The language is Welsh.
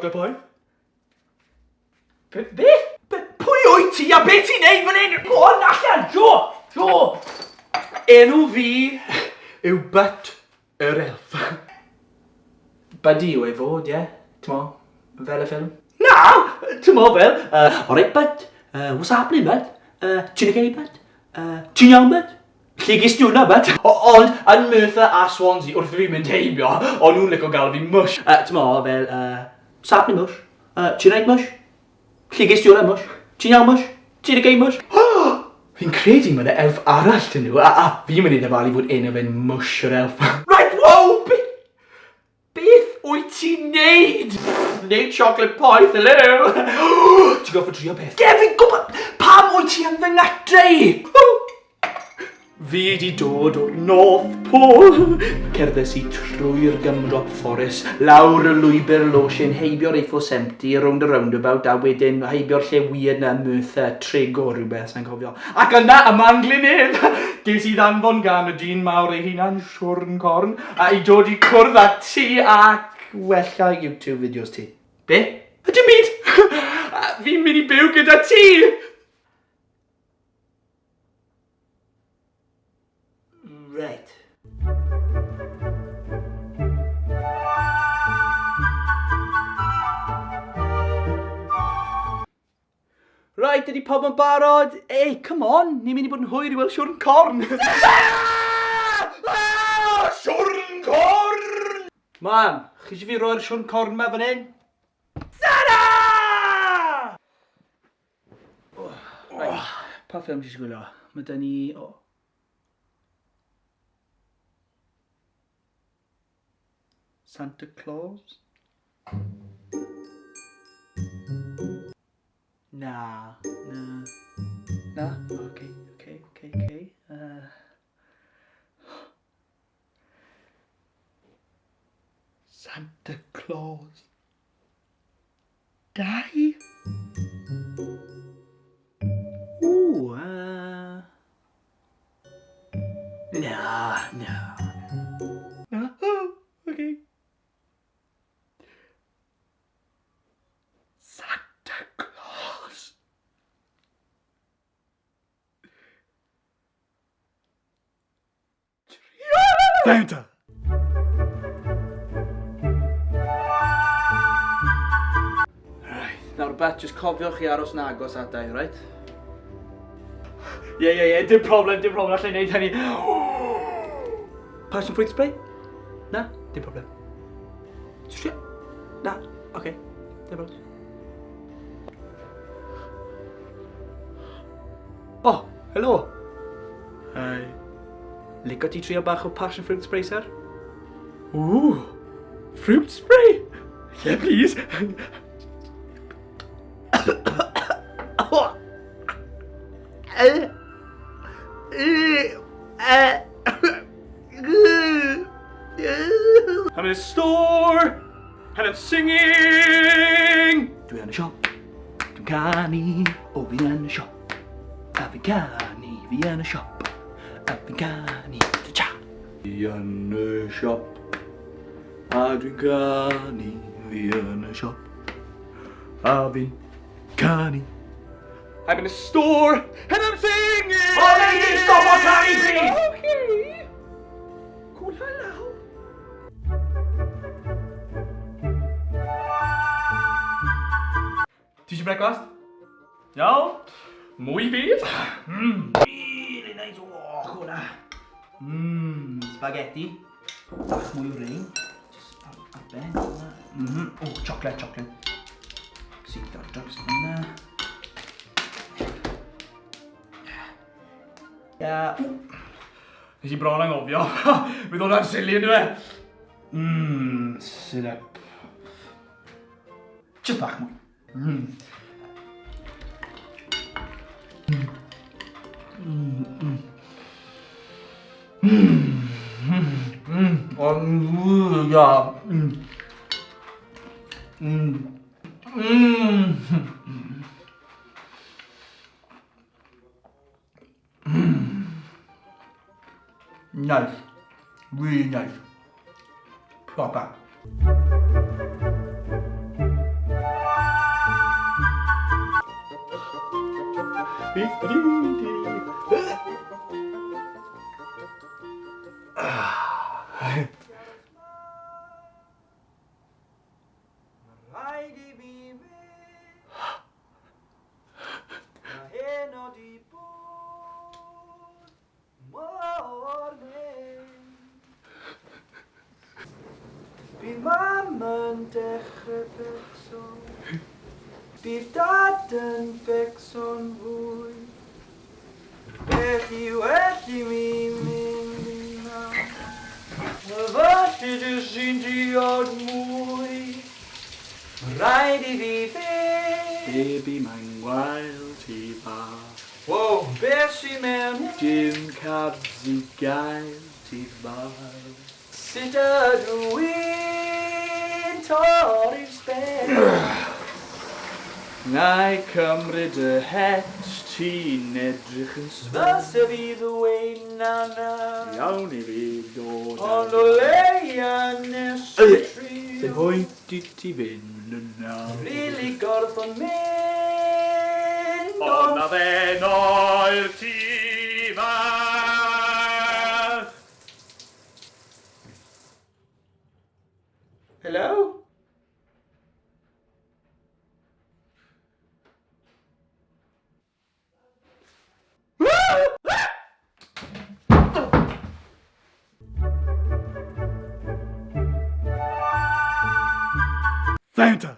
chocolate pie? Beth? Pwy wyt ti a beth ti'n neud fan hyn? Go on, allan, Jo! Enw fi yw But yr Elf. Buddy yw ei fod, ie? T'mo, fel y ffilm? Na! T'mo fel, alright Bud, what's happening Bud? Ti'n okay Bud? Ti'n iawn Bud? Lle gys ti hwnna Bud? Ond, yn Merthyr a Swansea, wrth fi mynd heibio, o'n nhw'n licio gael fi mush. T'mo fel, what's happening mush? Ti'n right mush? Lle gys ti hwnna mush? Ti'n iawn mush? Ti'n okay mush? Fi'n credu mae'n elf arall dyn nhw, a fi'n mynd i ddefalu fod enw fe'n mush yr elf. Right, wow! Beth wyt ti'n neud? Neud chocolate pie, hello! Ti'n goffa trio beth? Ge, fi'n gwybod pam wyt ti yn fy ngatrau? Fi di dod o'r North Pole. Cerddes i trwy'r gymrop fforest, lawr y lwybr losin, heibio'r Eiffel 70, rownd y roundabout, a wedyn heibio'r lle weird na Merthyr, trig o rhywbeth, sa'n cofio. Ac yna, y Manglinedd, ges i ddanfon gan y dyn mawr ei hunan, siwrn corn, a i dod i cwrdd â ti ac wella YouTube videos ti. Be? Ydym byd? Fi'n mynd i byw gyda ti! Right. Right, ydy pobl yn barod? Ei, come on, ni'n mynd i bod yn hwyr i weld siwrn corn. Siwrn corn! Mam, chi eisiau fi roi'r siwrn corn ma fan hyn? Sara! Right, pa ffilm ti eisiau gwylio? Mae da ni... Santa Claus? Nah. Okay. Santa Claus. Die? Ooh, Nah. Oh, okay. Santa Claus. Santa. Right, nawr bet, just cofiwch chi aros yn agos adau, right? Yeah, dim problem, allai neud hynny. Passion fruit spray? Na, dim problem. Na, okay, dim problem. Oh, hello. Hi. Lico ti trio bach o passion fruit spray, sir? Ooh, fruit spray? Yeah, please. I'm in a store and I'm singing. Dwi yn y siop, dwi'n canu, o fi yn y siop. A fi'n canu, fi yn y siop. A fi'n canu, ta-cha. Fi yn y siop, a dwi'n canu, fi yn y siop. A fi'n canu. I'm in a store and I'm singing. Oh, lady, stop on canu, please. Okay. Cool, hello. Ti eisiau brecwast? Iawn? Mwy fydd? Really nice. O, hwnna. Spaghetti. Bach mwy o rein. Just ar ben. O, chocolate. Sydd ar draws hwnna. Nes i bron angofio. Bydd hwnna'n sili yn dwi. Syrup. Just bach mwy. Nice. Really nice. Proper. Rhaid I fi fynd a hyn o di bod mor mynd. Bydd mam yn dechrau becson, bydd dad yn becson fwy. Felly well I mi mynd I mam, falle dys i'n diod mwy. Rhaid I fi fynd. Baby, mae'n gwael ti bach. Wow, beth sy'n mewn hyn? Dim cabs I gael ti bach. Sut ydw i'n torri'r sben? Nai cymryd y het ti'n edrych yn Fysa fi ddweud na na. Iawn I fi dod Ond o leia nes I trio. Lle pwynt I ti fynd yna? Rili gorfod mynd. Ond na fe noer ti fach. Hello? Santa!